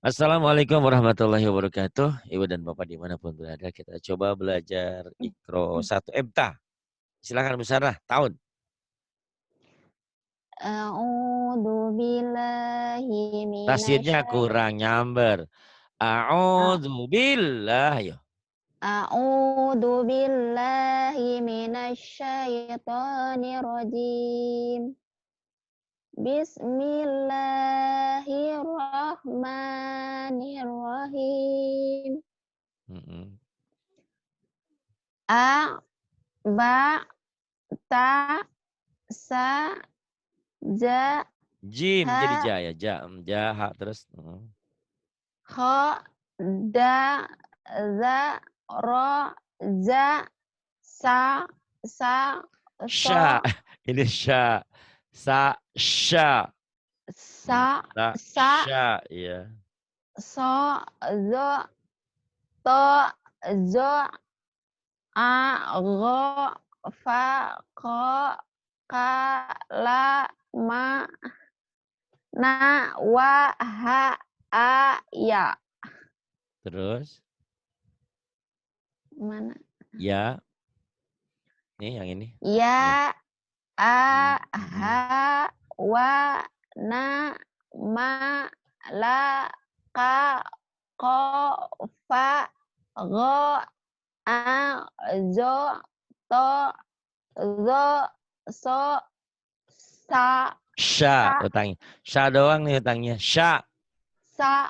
Assalamualaikum warahmatullahi wabarakatuh. Ibu dan Bapak dimanapun berada, kita coba belajar Iqro 1 Ebta. Silakan Bu Sarah, tahun. A'udzu billahi Tasirnya kurang nyamber. A'udzu billah. Yo. A'udzu billahi minasyaitonir rajim. Bismillahirrahmanirrahim. A ba ta sa ja Jim jadi ha ja ya. Ja terus. kha da za ra za sa so Sya. Ini sya. Sya. sa Sya. Iya. so zo to zo a go fa ko ka la ma na wa ha a ya. Terus. Mana? Ya. Nih yang ini. Ya a ha wa na ma la ka ko fa go a zo to zo so sa Sya utangnya. Sya doang nih utangnya. Sya. sa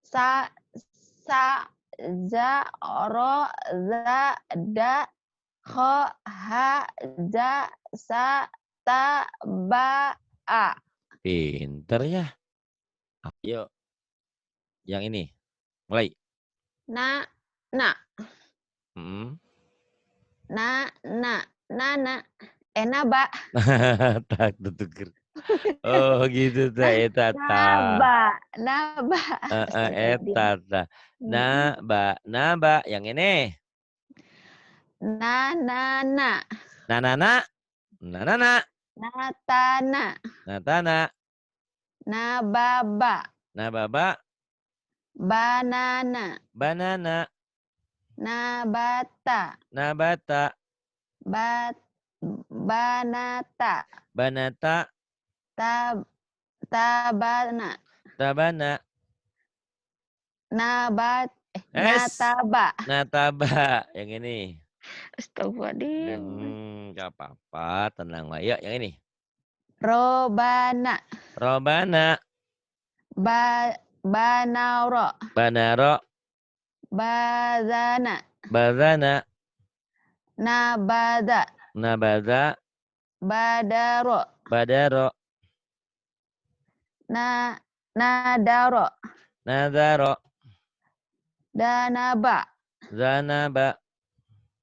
sa sa za ro za da kho ha za sa ta ba a. Pinter ya. Yuk. Yang ini. Mulai. Na naba. Tak tutuker. Oh gitu ta eta ta. Naba. Eta ta. Naba yang ini. Nanana. Nanana. Nanana. Natana. Natana. Nababa. Nababa. Banana. Banana. Nabata. Nabata. Banata. Banata. Tabana. Tabana. Nataba. Nataba. Yang ini. Astagfirullahaladzim. Gak apa-apa. Tenang lah. Yuk yang ini. Robana. Robana. Banaro. Banaro. Bazana. Bazana. Nabada. Nabada. Badaro. Badaro. Nadaro. Nadaro. Danaba. Zanaba.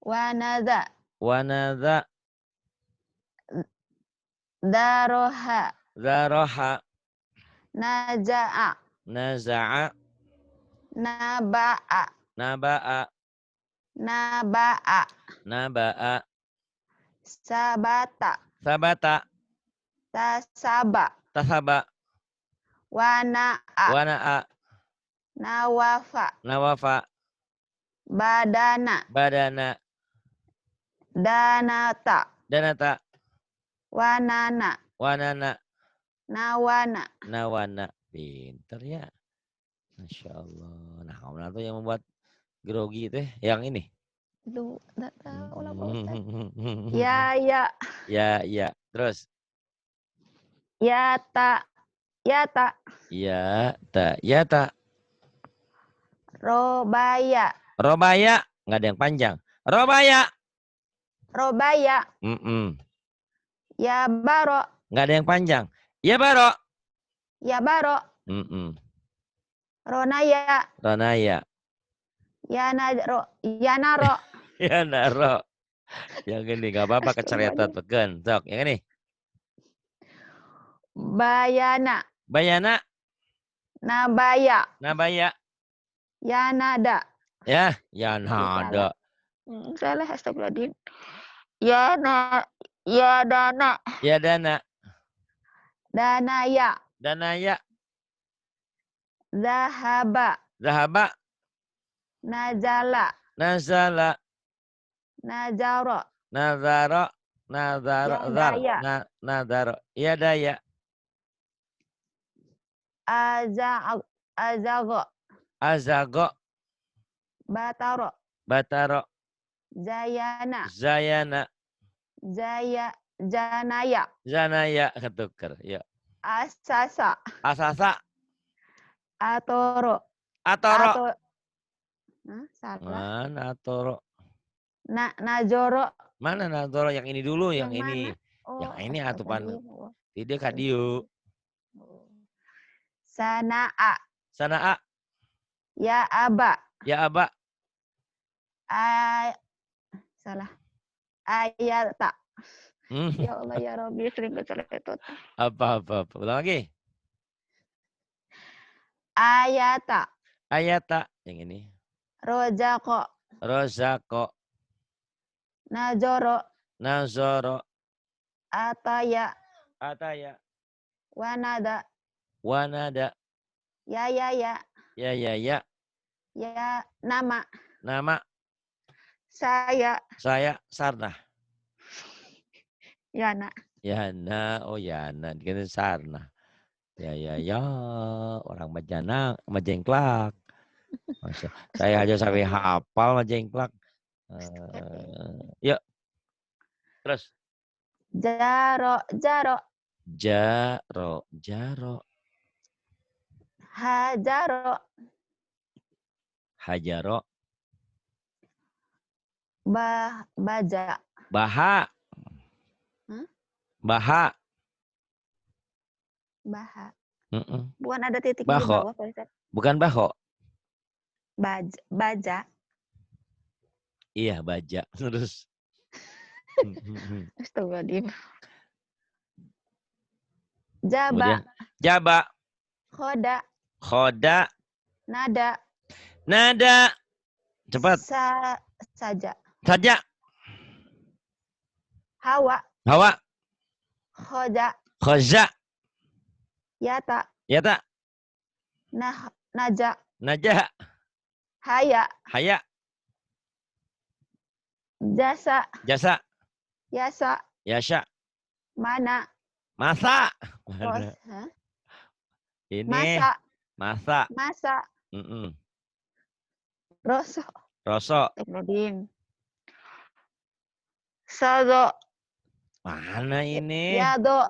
Wanada. Wanada. Daroha. Zaroha. Naja'a. Naza'a. Naba'a. Naba'a. Naba'a. Naba'a. Sabata. Sabata. Tasaba. Tasaba. Wana'a. Wana'a. Nawafa. Nawafa. Badana. Badana. Danata. Danata. Wanana. Wanana. Nawana. Nawana. Pinter ya. Masya Allah. Nah, kamu tuh yang membuat grogi itu yang ini. Lu enggak tahu lah Pak Ustaz. Ya. Ya. Terus. Yata. Ya, tak. Robaya. Robaya. Nggak ada yang panjang. Robaya. Ya baro. Nggak ada yang panjang. Ya baro. Ronaya. Yanaro. Ya naro. Yang ini nggak apa-apa keceretan pegen. Sok, yang ini. Bayana. Nabaya. Yanada. Ya, Yanada. Salah, astagfirullahaladzim. Yadana. Ya Dana. Danaya. Danaya. Zahaba. Zahaba. Nazala. Nazala. Najaro. Nazaro. Nazaro. Zar. Yadaya. Nazaro. Yadaya. Azago. Azago. Bataro. Bataro. Zayana. Zayana. Janaya. Zanaya. Ketuker. Yuk. Asasa. Asasa. Atoro. Atoro. Salah. Mana Atoro? Najoro. Mana Natoro? Yang ini dulu, yang ini. Mana? Oh, Yang ini atupan. Tidak sorry. kadiu. Sana'a. Sana'a. Ya aba. Ya aba. Salah. Ayata. Hmm. Ya Allah ya Rabbi, sering keceletot. Apa. Ulang lagi. Ayata. Ayata. Yang ini. Rojako. Rozako. Najoro. Nazoro. Ataya. Ataya. Wanada. Wanada. Ya. Ya. Ya nama. Nama. Saya. Sarna. Yana. Yana. Oh Yana. Dikira Sarna. Ya. Orang Majengklak. Masa, saya aja sampai hafal Majengklak. Yuk. Terus. Jaro. Jaro. Hajaro. Hajaro. Baja. Baha. Hah? Baha. Bukan ada titiknya di Baho. bawah, Pak Ustaz? Bukan baho. Baja. Iya, baja. Terus. Astagfirullahaladzim. Jaba. Kemudian jaba. Khoda. Nada. Cepat. Saja. Hawa. Khoza. Yata. Naja. Haya. Jasa. Yasa. Mana. Masa. Ini. Masa. Roso. Sodo. Mana ini? Yado.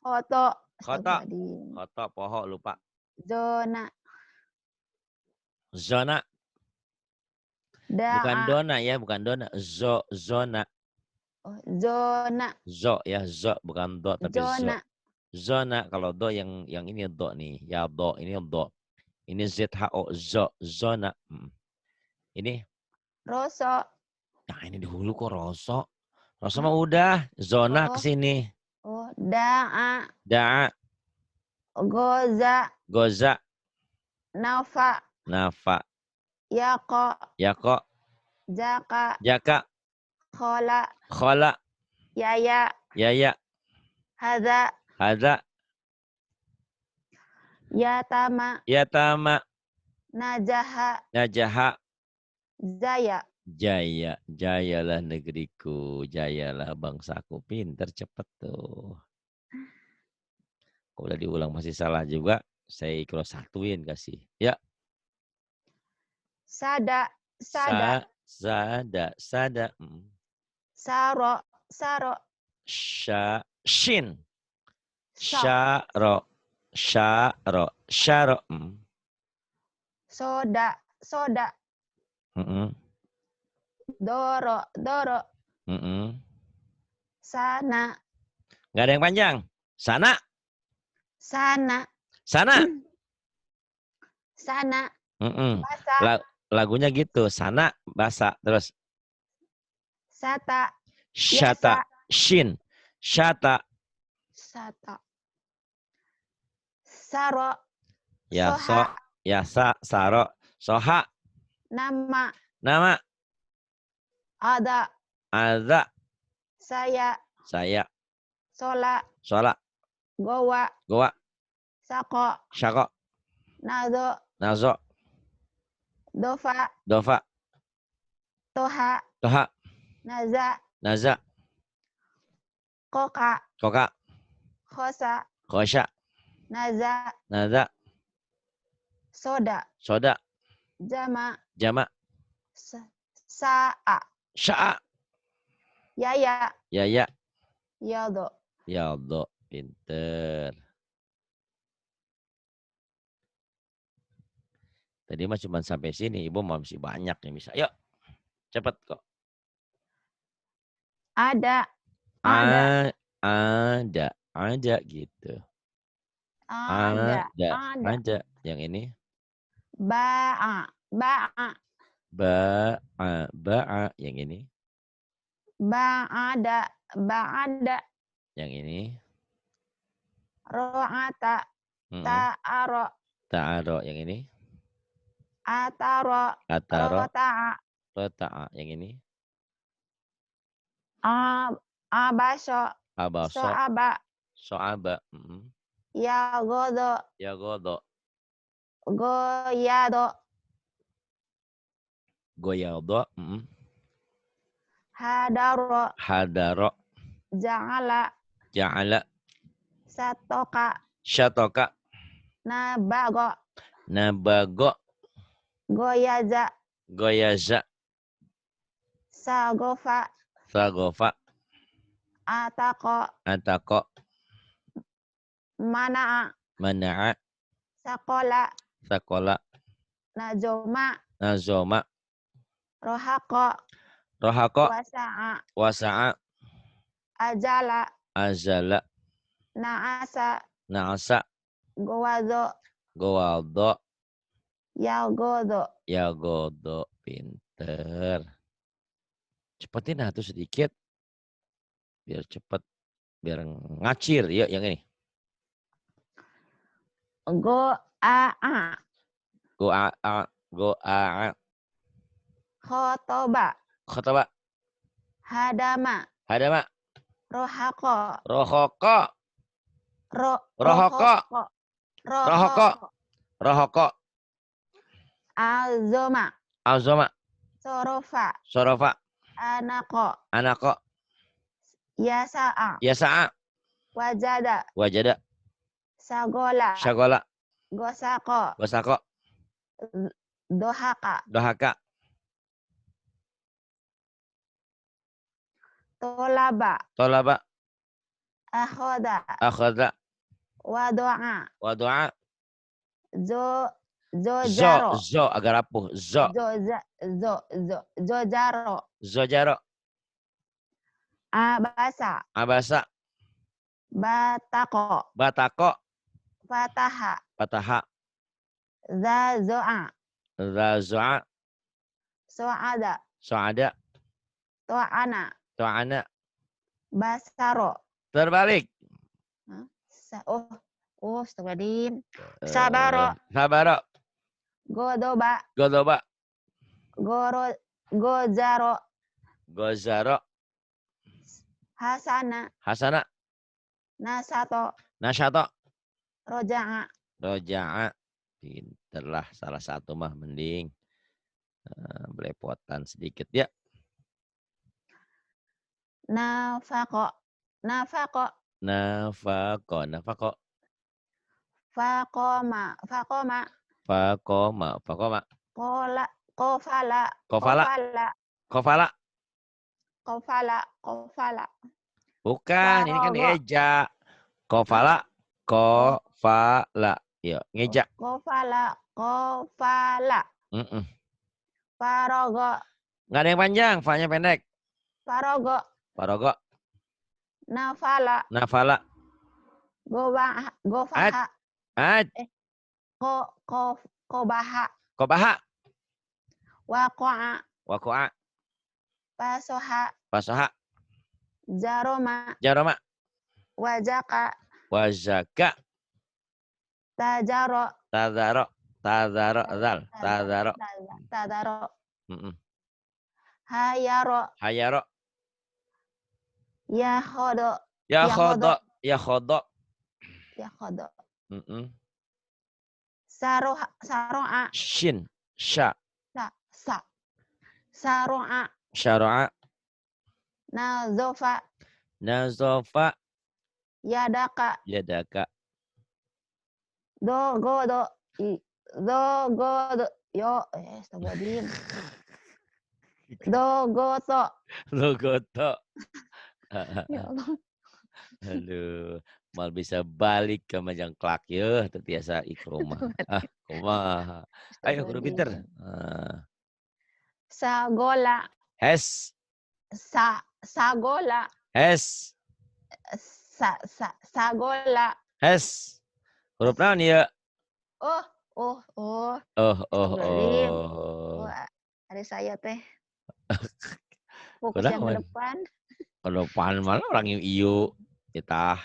Koto. Poho lupa. Zona. Bukan dona ya, bukan dona. Zona. Zo ya, zo bukan do tapi zo. Zona kalau do yang ini do nih. Ya do, ini do. Ini ZHO, zona. Ini Roso. Nah ini dahulu kok Roso. Roso mah udah. Zona kesini. Da'a. Goza. Nafa. Yako. Jaka. Khola. Yaya. Hadza. Yatama. Najaha. Jayalah negeriku, jayalah bangsaku. Pinter cepet tuh. Kalau udah diulang masih salah juga, saya kalau satuin kasih. Ya. Sada. Saro. Shin. Syaro. Soda. Doro. Sana. Nggak ada yang panjang. Sana. Lagunya gitu. Sana, basa. Terus. Syata. Shin. Syata. Saro. Yasa. Saro. Soha. Nama. Ada. Saya. Sola. Goa. Sako. Syako. Nazo. Nazo. Dofa. Dofa. Toha. Toha. Naza. Naza. Koka. Koka. Khosa. Khosya. Naza. Naza. Soda. Soda. Jama. Jama. Sa'a. Sya'a. Yaya. Yaya. Yado. Yaldo. Pinter. Tadi mah cuma sampai sini. Ibu masih banyak yang bisa. Yuk. Cepat kok. Ada. Ada. Ada gitu. Ada. Ada. Yang ini. Ba'a. Ba'a. Ba'a. Yang ini. Ba'ada. Ba'ada. Yang ini. Ro'ata. Ta'aro. Ta'aro. Yang ini. Ataro. Ataro. Rota'a. Rota'a. Yang ini. Abaso. Abaso. So'aba. So'aba. Yagodo. Yagodo. Goyado. Goyado. Hadaro. Hadaro. Ja'ala. Ja'ala. Satoka. Syatoka. Nabago. Nabago. Goyaza. Goyaza. Sagofa. Sagofa. Atako. Atako. Mana'a. Mana'a. Sakola. Sakola. Nazoma. Nazoma. Rohako. Rohako. Wasa'a. Wasa'a. Ajala. Azala. Na'asa. Na'asa. Gowazo. Gowaldo. Yagodo. Yagodo. Pinter. Cepetin tuh sedikit. Biar cepet. Biar ngacir. Yuk yang ini. Goa'a. Goa'a. Goa'a. Khotoba. Khotoba. Hadama. Hadama. Rohako. Rohoko. Rohoko. Rohoko. Rohoko. Azoma. Azoma. Sorofa. Sorofa. Anako. Anako. Yasa'a. Yasa'a. Wajada. Wajada. Sagola. Sagola. Gosako. Gosako. Dohaka. Dohaka. Tolaba. Tolaba. Akhoda. Akhoda. Wado'a. Wado'a. Zojaro. Zo agar rapuh. Zojaro. Zojaro. Abasa. Abasa. Batako. Batako. Fataha. Fataha. Zazo'a. Zazo'a. So'ada. So'ada. To'ana. To'ana. Basaro. Terbalik. Astagfirullahaladzim. Sabaro. Sabaro. Godoba. Godoba. Gozaro. Gozaro. Hasana. Hasana. Nasato. Nasyato. Roja'a. Roja'a. Pinterlah salah satu mah mending. Belepotan sedikit ya. Nafako. Nafako. Nafako. Nafako. Fakoma. Fakoma. Fakoma. Fakoma. Kola. Kofala. Kofala. Kofala. Kofala. Kofala. Bukan, ini kan eja. Kofala. Kofala. Yuk, ngeja. Kofala. Kofala. Farogo. Nggak ada yang panjang, fa-nya pendek. Farogo. Farogo. Nafala. Nafala. Gofaha. Kobaha. Kobaha. Wako'a. Wako'a. Pasoha. Pasoha. Jaroma. Jaroma. Wajaka. Wajaka. Tajaro. Tadaro. Tadaro. Zal. Tadaro. Tadaro. Hayaro. Hayaro. Yahodo. Yahodo. Yahodo. Yahodo. Saro'a. Shin. Sya. Saro'a. Syara'a. Nazofa. Nazofa. Yadaka. Yadaka. Dogodo. Dogodo. Yo. Astagfirullahaladzim. Dogoto. Logoto. Ya Allah. Aduh, mal bisa balik ke Majangklak ya, terbiasa ikromah. Kumaha. Ayo guru pinter. Sagola. Hes. Sagola. Hes. Sagola. Hes. Huruf naon ya? Oh. Oh. Oh, ada saya teh. Fokus yang ke depan. Ke depan malah orang iu kita.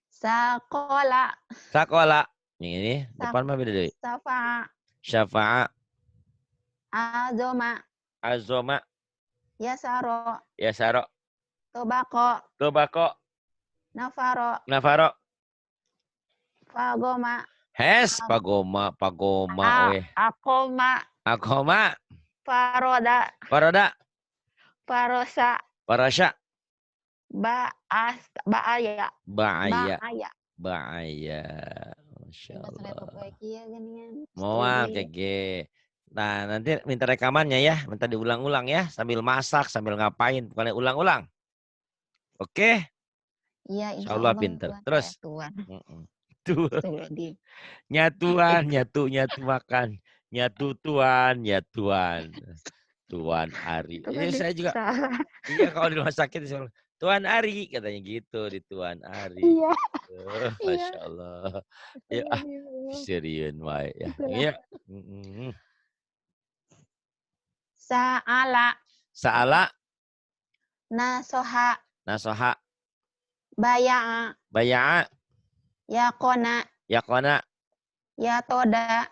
Sakola. Sakola. Yang ini depan mah beda deh. Syafa'a. Azoma. Azoma. Yasaro. Yasaro. Tobako. Tobako. Nafaro. Nafaro. Fagoma. Hes, pagoma weh. Akoma. Akoma. Paroda. Paroda. Parosa. Parasya. Baaya. Baaya. Masya Allah. Mau kege. Nah, nanti minta rekamannya ya. Minta diulang-ulang ya. Sambil masak, sambil ngapain. Bukannya ulang-ulang. Oke? Iya, insya Allah pinter. Terus. Tuan. Nyatuan, nyatu makan. Nyatu tuan, ya tuan. Tuan Ari. Ini saya juga. Iya, kalau di rumah sakit Tuan Ari katanya gitu, di Tuan Ari. Iya. Masya Allah. Ya, serius wae ya. Iya. Sa'ala. Nasoha. Baya'a. Yakona. Yatoda.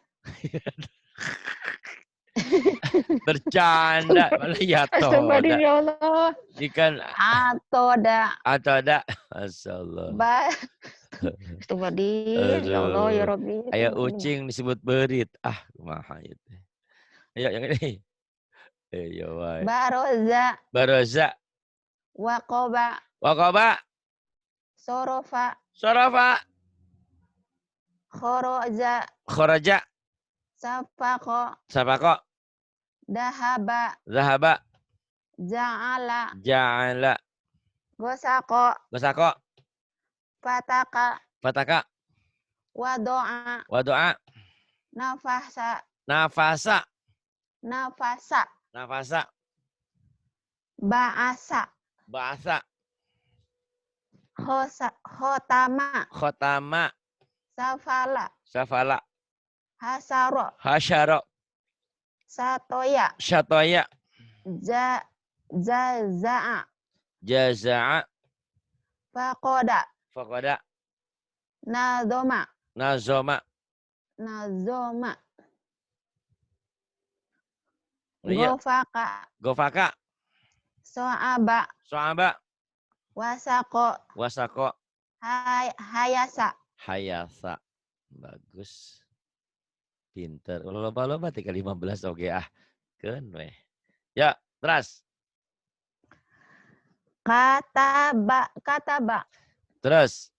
Bercanda. Malah yatoda. Ya Allah. Ikan. Atoda. Masyaallah. Astagfirullahaladzim. Ya Allah, ya Rabbi. Ayo ucing disebut berit. Kumaha itu. Ayo yang ini. Ayo wae. Baroza. Waqoba. Sorofa. Khoroja. Safako. Zahaba. Ja'ala. Gosako. Fataka. Wado'a. Nafasa. Ba'asa. Khotama. Safala. Hasyaro. Syatoya. Jaza'a. Fakoda. Nazoma. Gofaka. So'aba. Wasako. Hayasa. Bagus. Pinter. Loba-loba 315 oke Keun weh. Ya, terus. Kataba. Terus.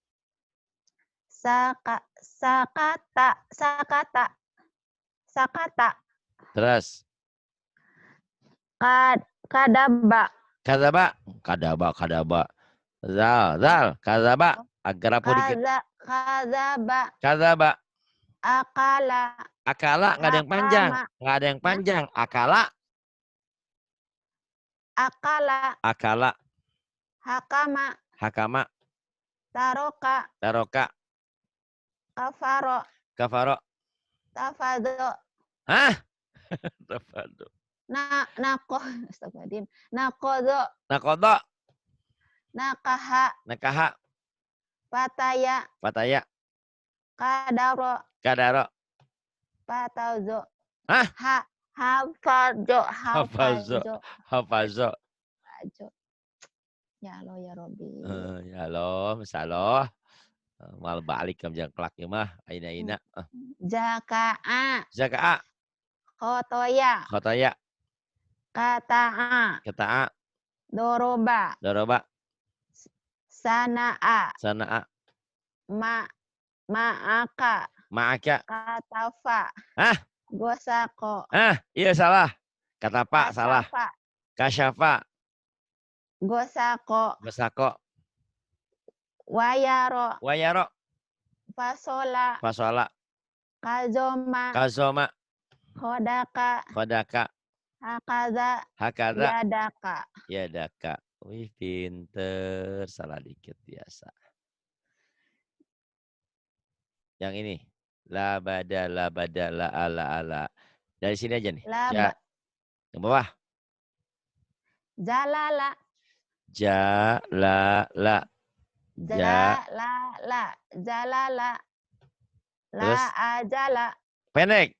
Sakata. Terus. Kadaba. Zal. Kadaba. Agar apa dikit. Kadaba. Akala nggak ada yang panjang. Akala. Hakama. Taroka. Kafaro. Tafado. Hah? Tafado. Nakodo. Nakaha. Pataya. Kadaro. Patauzo. Hah? Hafazo. Ya Allah ya Rabbi. Ya Allah, masalah. Mal balik kam jangklak ya mah. Aina. Jaka'a. Zaka'a. Khotoya. Khotaya. Kata'a. Keta'a. Doroba. Doroba. Sana'a. Sana'a. Ma'aka. Ma'aka. Katafa. Hah? Gosako. Iya salah. Kata Pak salah. Kasyafa. Kasyafa. Gosako. Gosako. Wayaro. Wayaro. Fasola. Fasola. Kazoma. Kazoma. Khodaka. Khodaka. Hakaza. Hakada. Yadaka. Yadaka. Wih pinter. Salah dikit biasa. Yang ini. Labada, labada, la ala. Dari sini aja nih. Yang bawah. Jalala. Jalala. Jalala. Jalala. La ajala. Pendek.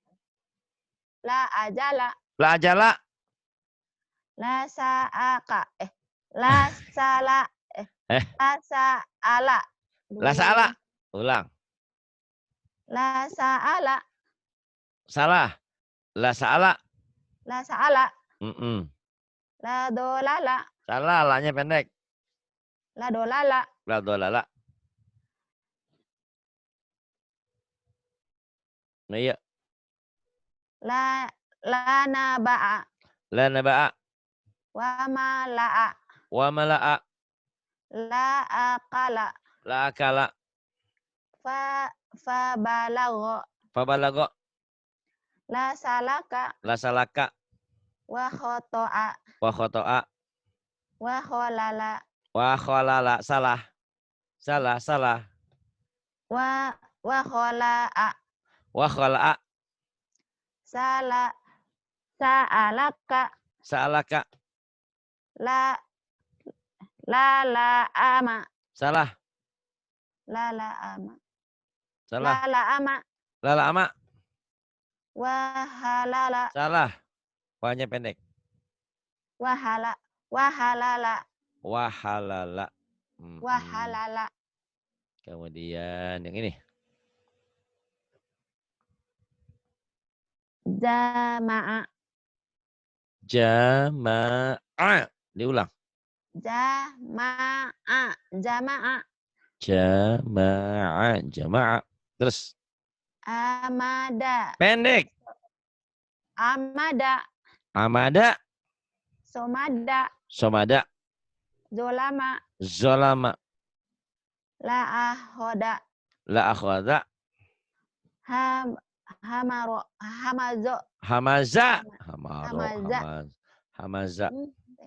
La ajala. La ajala. La sa'aka. La sala. La sa'ala. La sa'ala. Ulang. La sa'ala. Salah. La sa'ala. La sa'ala. La dolala. Salah, lanya pendek. La dolala. La dolala. Nah iya. La naba'a. La naba'a. Wa mala'a. Wa mala'a. La akala. La akala. Fa balago. Fa balago. La salaka. La salaka. Wa khoto'a. Wa khoto'a. Wa kholala. Wa kholala. Salah. Salah. Wa khola'a. Wa khola'a. Sa'alaka. Sa'alaka. La ama. Salah. La ama. Salah. La ama. La ama. Wa halala. Salah. Wanya pendek. Wa halala. Wa halala. Wa halala. Kemudian yang ini. Jama'a. Jama'a. Diulang. Jama'a. Jama'a. Terus. Amada. Pendek. Amada. Somada. Zolama. La ahoda. Hamaza.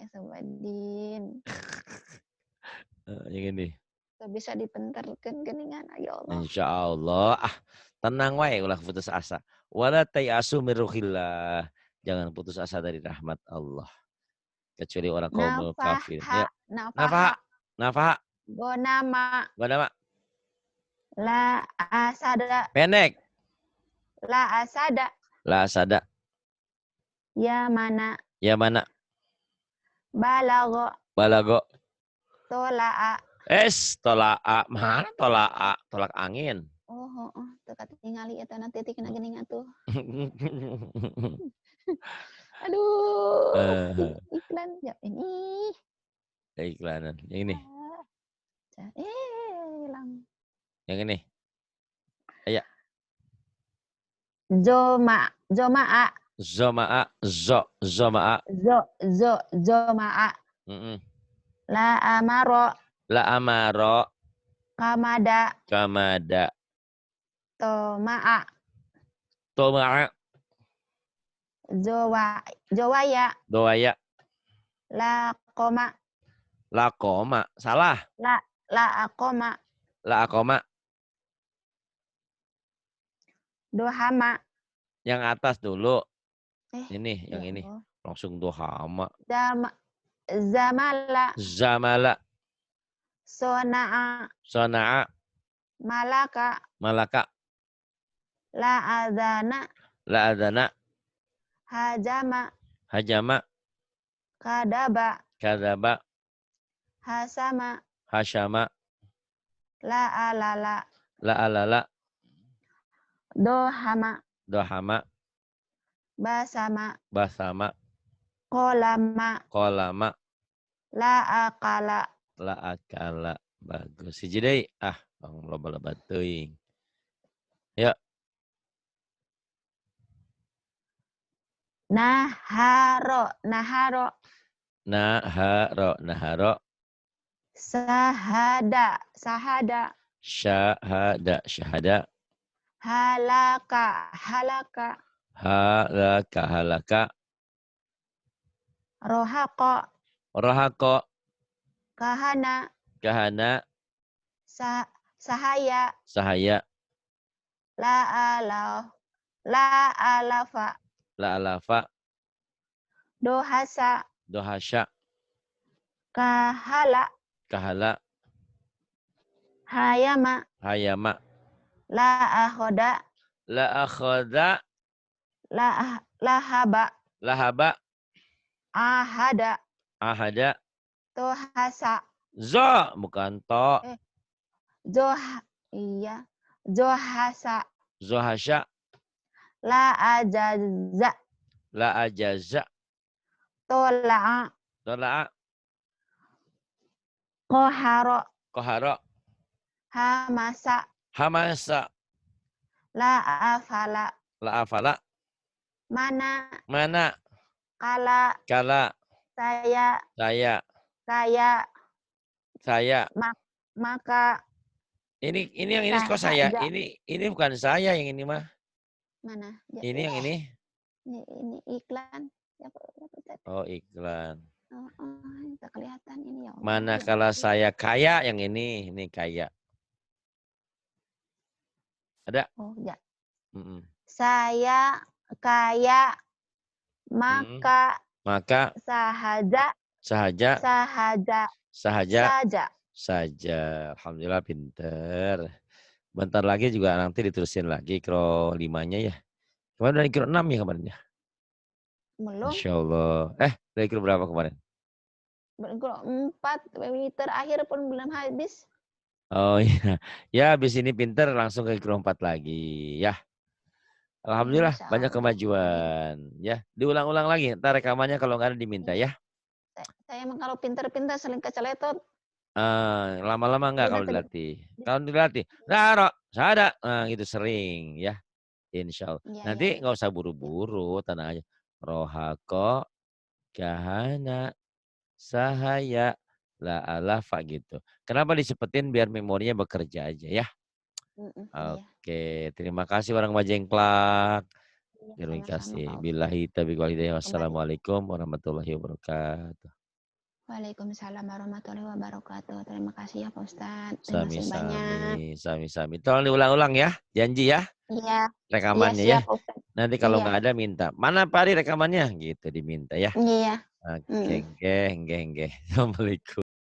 Sabadin. Yang ini. Bisa dipenterkan geningan ya Allah. Insya Allah. Tenang wae ulah putus asa. Wala tayasu miruhillah. Jangan putus asa dari rahmat Allah. Kecuali orang kaum kafir. Ya. Nafaha. Gonama. La asada. Pendek. La asada. Ya mana. Balago. Tola'a. Tola'a. Mana tola'a? Tolak angin. Oh. Tuh tingali eta nanti kena geuning atuh. Aduh. Iklan ya ini. Iklanan. Yang ini. Hilang. Yang ini. Ayo. Zoma'a. Zoma'a. Zoma'a. La amaro. Kamada. Toma'a. Jowaya. La koma. Salah. La akoma. Dohama. Yang atas dulu. Ini, ya yang ini. Allah. Langsung dohama. Zamala. Sona'a. Malaka. La adana. Hajama. Kadaba. Kadaba. Hasama. Hasyama. La'alala. La'alala. Dohama. Dohama. Basama. Basama. Kolama. Kolama. La'akala. La'akala. Bagus. Hiji deui. Loba-loba teuing. Ya. Naharo. Naharo. Naharo. Naharo. Sahada. Sahada. Syahada. Syahada. Halaka. Halaka. Halaka. Halaka. Rohako. Rohako. Kahana. Kahana. Sahaya. Sahaya. La'alafa. La'alafa. Dohasa. Dohasya. Kahala. Kahala. Hayama. Hayama. La'akhoda. La'akhoda. Lahaba. Lahaba. Ahada. Ahada. Tohasa. Zo. Bukan to. Iya. Zohasa. Zohasya. La'ajaza. La'ajaza. Tola'a. Tola'a. Koharo. Koharo. Hamasa. Hamasa. La'afala. La'afala. Mana. Mana. Kala. Kala. Saya. Saya. Saya. Saya. Maka. Ini yang ini kok saya. Ini bukan saya yang ini mah. Mana? Ini yang ini. Ini iklan. Oh, iklan. Tak kelihatan ini ya. Manakala saya kaya yang ini kaya. Ada? Oh, ya. Saya kaya maka sahaja saja. Alhamdulillah pinter. Bentar lagi juga nanti diterusin lagi ikro 5-nya ya. Kemarin dari ikro 6 ya kemarin ya? Belum. Masya Allah. Dari ikro berapa kemarin? Ikro 4, terakhir pun belum habis. Oh iya. Ya habis ini pinter langsung ke ikro 4 lagi ya. Alhamdulillah banyak kemajuan ya. Diulang-ulang lagi. Ntar rekamannya kalau nggak ada diminta ya. Saya emang kalau pinter-pinter sering keceletot. Lama-lama enggak kalau dilatih. Kalau dilatih, naro, sada, gitu sering ya. Insya Allah. Ya, nanti nggak usah buru-buru, tenang aja. Rohako, kahana, sahaya, la'alafa gitu. Kenapa disebutin biar memorinya bekerja aja ya. Oke, terima kasih orang Majengklak. Terima kasih. Billahi taufiq wal hidayah. Wassalamualaikum warahmatullahi wabarakatuh. Waalaikumsalam warahmatullahi wabarakatuh. Terima kasih ya Pak Ustadz. Terima kasih banyak. Sami-sami. Tolong diulang-ulang ya. Janji ya. Iya. Rekamannya iya, ya. Nanti kalau nggak ada minta. Mana Pak Ari rekamannya? Gitu diminta ya. Iya. Oke. Assalamualaikum.